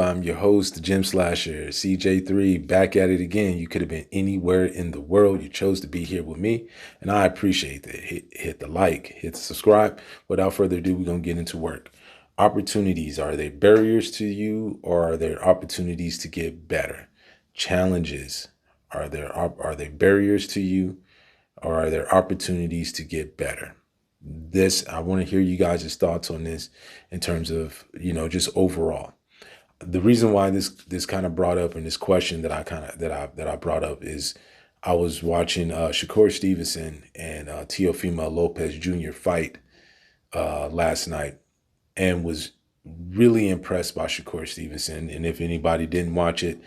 I'm your host, the Gym Slasher, CJ3, back at it again. You could have been anywhere in the world. You chose to be here with me, and I appreciate that. Hit the like, hit the subscribe. Without further ado, we're going to get into work. Opportunities, are they barriers to you, or are there opportunities to get better? Challenges, are they barriers to you, or are there opportunities to get better? I want to hear you guys' thoughts on this in terms of, just overall. The reason why this kind of brought up, and this question that I brought up, is I was watching Shakur Stevenson and Teofimo Lopez Jr. fight last night, and was really impressed by Shakur Stevenson. And if anybody didn't watch it,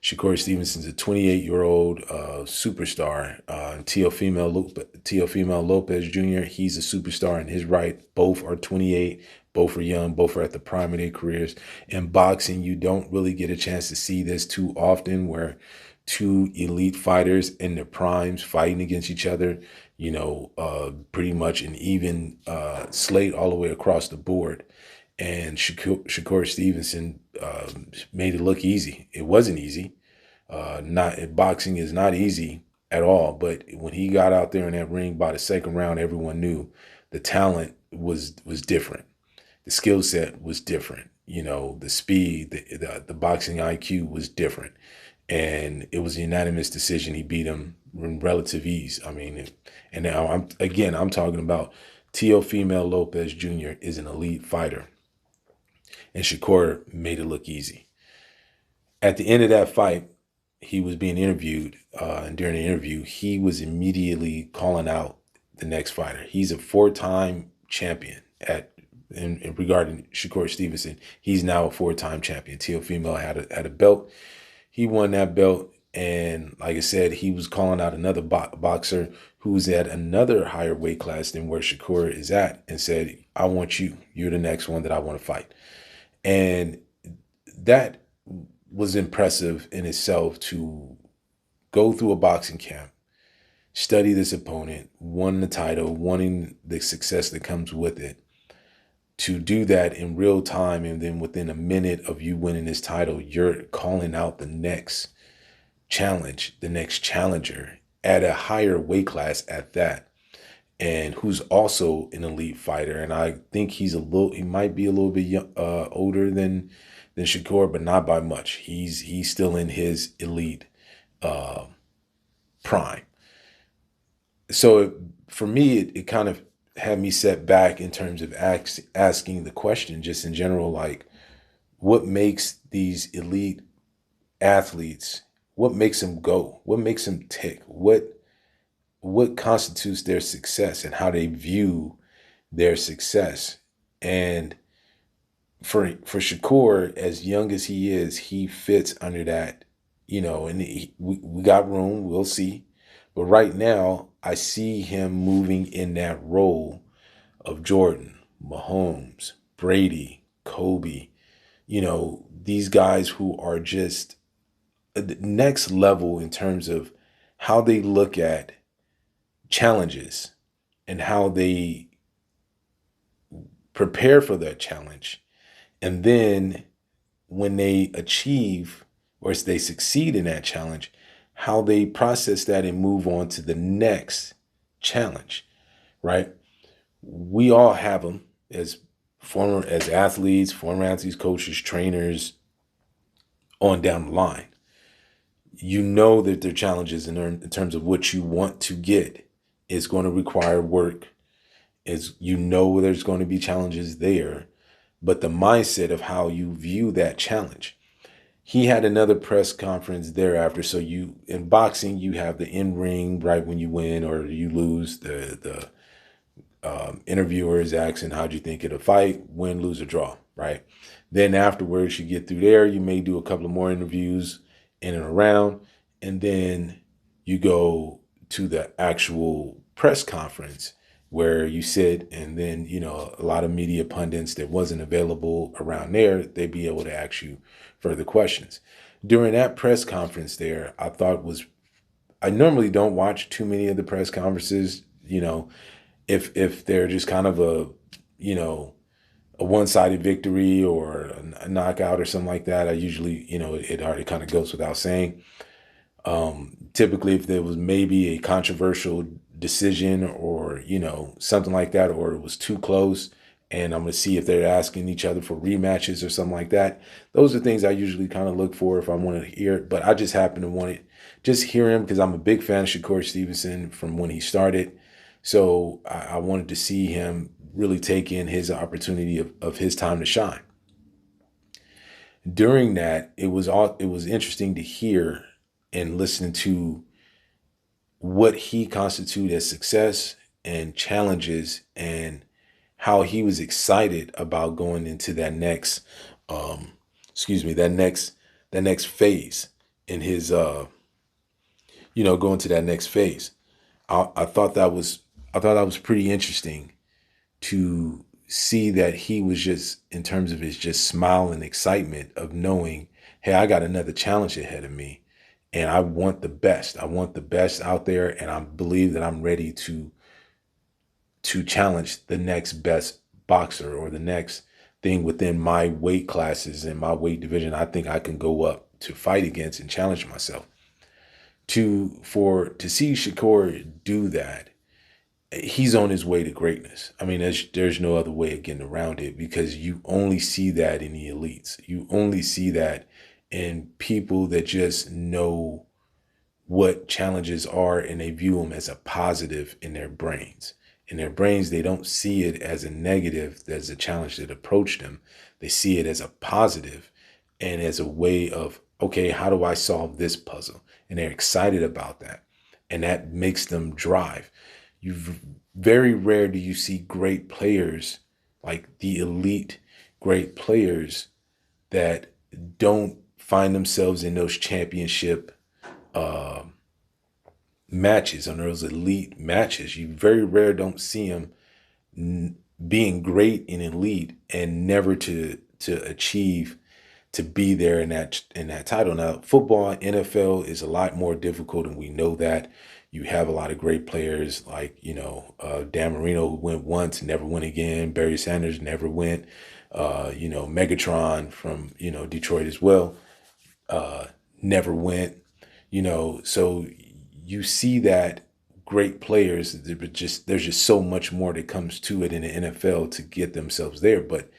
Shakur Stevenson's a 28-year-old superstar. Teofimo Lopez Jr., he's a superstar in his right. Both are 28. Both are young. Both are at the prime of their careers. In boxing, you don't really get a chance to see this too often, where two elite fighters in their primes fighting against each other, pretty much an even slate all the way across the board. And Shakur Stevenson made it look easy. It wasn't easy. Boxing is not easy at all. But when he got out there in that ring by the second round, everyone knew the talent was different. The skill set was different. The speed, the boxing IQ was different. And it was a unanimous decision. He beat him in relative ease. I mean, and now I'm talking about Teofimo Lopez Jr. is an elite fighter, and Shakur made it look easy. At the end of that fight, he was being interviewed, and during the interview, he was immediately calling out the next fighter. He's a four-time champion regarding Shakur Stevenson. He's now a four-time champion. Teofimo had a belt. He won that belt, and like I said, he was calling out another boxer who's at another higher weight class than where Shakur is at, and said, "I want you. You're the next one that I want to fight." And that was impressive in itself, to go through a boxing camp, study this opponent, won the title, wanting the success that comes with it, to do that in real time, and then within a minute of you winning this title, you're calling out the next challenge, the next challenger at a higher weight class at that, and who's also an elite fighter. And I think he might be a little bit older than Shakur, but not by much. He's still in his elite prime. So for me, it kind of had me set back in terms of asking the question, just in general, like, what makes these elite athletes, what makes them go? What makes them tick? What constitutes their success, and how they view their success? And for Shakur, as young as he is, he fits under that, and we got room, we'll see. But right now, I see him moving in that role of Jordan, Mahomes, Brady, Kobe, these guys who are just the next level in terms of how they look at challenges, and how they prepare for that challenge. And then when they achieve, or they succeed in that challenge, how they process that and move on to the next challenge, right? We all have them as athletes, former athletes, coaches, trainers, on down the line. You know that their challenges in terms of what you want to get is going to require work. There's going to be challenges there, but the mindset of how you view that challenge. He had another press conference thereafter. So in boxing, you have the in-ring, right, when you win or you lose. The interviewer is asking, how'd you think of the fight? Win, lose, or draw, right? Then afterwards, you get through there. You may do a couple of more interviews in and around, and then you go to the actual press conference, where you sit, and then, a lot of media pundits that wasn't available around there, they'd be able to ask you further questions. During that press conference there, I normally don't watch too many of the press conferences, if they're just kind of a one-sided victory or a knockout or something like that. I usually, it already kind of goes without saying. Typically, if there was maybe a controversial decision or, something like that, or it was too close, and I'm going to see if they're asking each other for rematches or something like that. Those are things I usually kind of look for if I want to hear it. But I just happen to want to just hear him because I'm a big fan of Shakur Stevenson from when he started. So I wanted to see him really take in his opportunity of his time to shine. During that, it was interesting to hear and listen to what he constituted as success and challenges and how he was excited about going into that next that next phase in his going to that next phase. I thought that was pretty interesting to see that he was just, in terms of his just smile and excitement of knowing, hey, I got another challenge ahead of me and I want the best. I want the best out there, and I believe that I'm ready to challenge the next best boxer or the next thing within my weight classes and my weight division. I think I can go up to fight against and challenge myself. To see Shakur do that, he's on his way to greatness. I mean, there's no other way of getting around it, because you only see that in the elites. You only see that in people that just know what challenges are, and they view them as a positive in their brains. In their brains, they don't see it as a negative, as a challenge that approached them. They see it as a positive and as a way of, okay, how do I solve this puzzle? And they're excited about that. And that makes them drive. Very rare do you see great players, like the elite great players, that don't find themselves in those championship uh, matches, on those elite matches. You very rare don't see them being great in elite and never to achieve to be there in that title. Now, football, NFL is a lot more difficult, and we know that. You have a lot of great players like, Dan Marino, who went once, never went again. Barry Sanders never went. Megatron from, Detroit as well, never went. So you see that great players, there's just so much more that comes to it in the NFL to get themselves there. But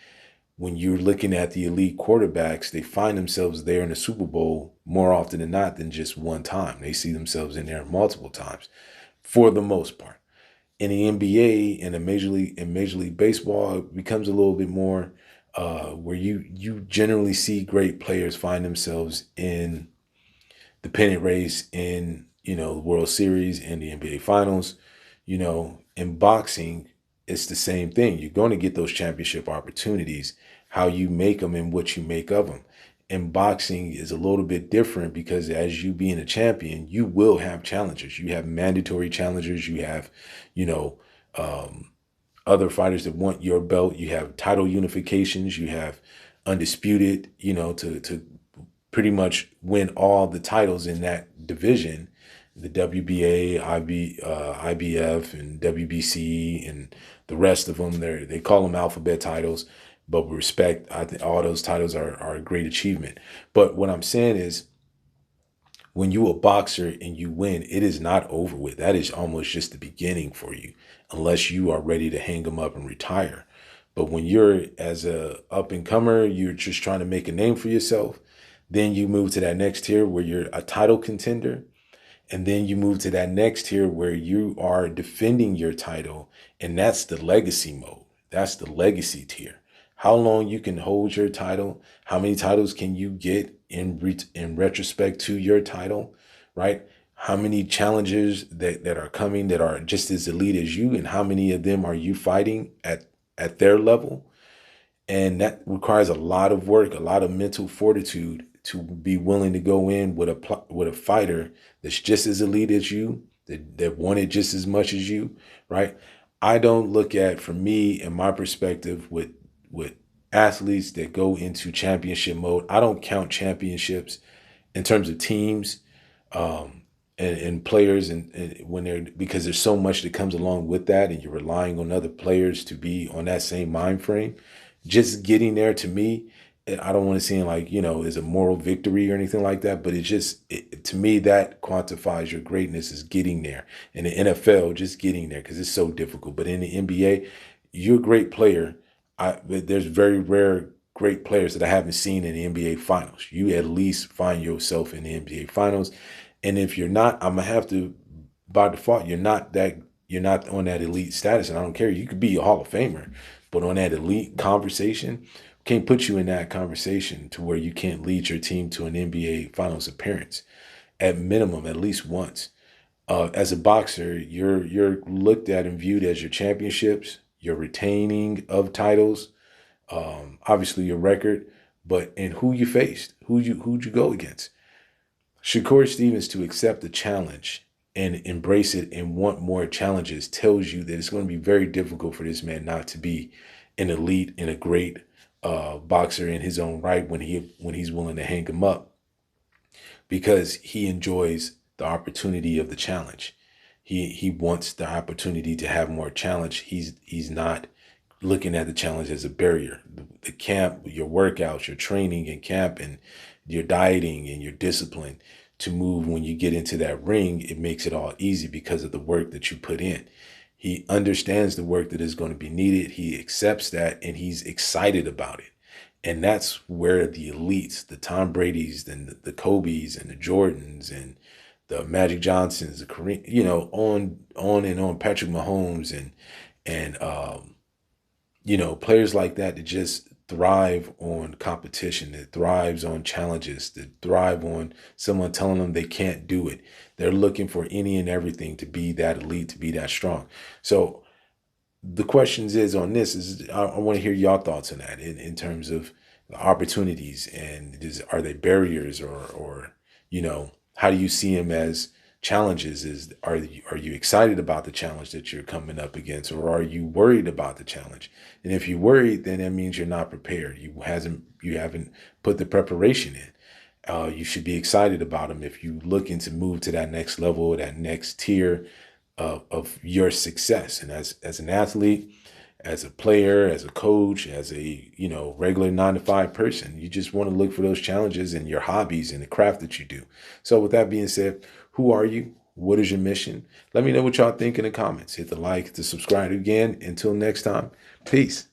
when you're looking at the elite quarterbacks, they find themselves there in the Super Bowl more often than not than just one time. They see themselves in there multiple times, for the most part. In the NBA and Major League Baseball, it becomes a little bit more where you generally see great players find themselves in the pennant race, in the World Series and the NBA Finals. In boxing, it's the same thing. You're going to get those championship opportunities. How you make them and what you make of them. In boxing is a little bit different, because as you being a champion, you will have challengers. You have mandatory challengers. You have, other fighters that want your belt. You have title unifications. You have undisputed, to pretty much win all the titles in that division. The WBA, IBF, and WBC, and the rest of them. They call them alphabet titles, but with respect, I think all those titles are a great achievement. But what I'm saying is, when you a boxer and you win, it is not over with. That is almost just the beginning for you, unless you are ready to hang them up and retire. But when you're, as a up and comer, you're just trying to make a name for yourself. Then you move to that next tier where you're a title contender. And then you move to that next tier where you are defending your title. And that's the legacy mode. That's the legacy tier. How long you can hold your title, how many titles can you get in retrospect to your title, right? How many challengers that are coming that are just as elite as you, and how many of them are you fighting at their level? And that requires a lot of work, a lot of mental fortitude, to be willing to go in with a fighter that's just as elite as you, that wanted just as much as you, right? I don't look at, for me, in my perspective, with athletes that go into championship mode, I don't count championships in terms of teams, and players, and when they're, because there's so much that comes along with that, and you're relying on other players to be on that same mind frame. just getting there to me, I don't want to seem like, is a moral victory or anything like that, but to me, that quantifies your greatness is getting there. In the NFL, just getting there because it's so difficult. But in the NBA, you're a great player. There's very rare great players that I haven't seen in the NBA finals. You at least find yourself in the NBA finals. And if you're not, I'm gonna have to, by default, you're not on that elite status. And I don't care. You could be a Hall of Famer, but on that elite conversation, can't put you in that conversation to where you can't lead your team to an NBA finals appearance at minimum, at least once. As a boxer, you're looked at and viewed as your championships, your retaining of titles, obviously your record, but and who you faced, who'd you go against. Shakur Stevens, to accept the challenge and embrace it and want more challenges, tells you that it's going to be very difficult for this man not to be an elite and a great boxer in his own right when he's willing to hang him up, because he enjoys the opportunity of the challenge. He wants the opportunity to have more challenge. He's not looking at the challenge as a barrier. The camp, your workouts, your training in camp, and your dieting and your discipline to move when you get into that ring, it makes it all easy because of the work that you put in. He understands the work that is going to be needed. He accepts that and he's excited about it. And that's where the elites, the Tom Brady's and the Kobe's and the Jordans and the Magic Johnsons, the Kareem, on and on, Patrick Mahomes and players like that just thrive on competition, that thrives on challenges, that thrive on someone telling them they can't do it. They're looking for any and everything to be that elite, to be that strong. So the questions is on this is I want to hear your thoughts on that in terms of opportunities, and are they barriers or how do you see them as challenges? Are you excited about the challenge that you're coming up against, or are you worried about the challenge? And if you're worried, then that means you're not prepared. You haven't put the preparation in. You should be excited about them if you looking to move to that next level, that next tier of your success. And as an athlete, as a player, as a coach, as a regular 9 to 5 person, you just want to look for those challenges in your hobbies and the craft that you do. So with that being said, who are you? What is your mission? Let me know what y'all think in the comments. Hit the like, hit the subscribe again. Until next time, peace.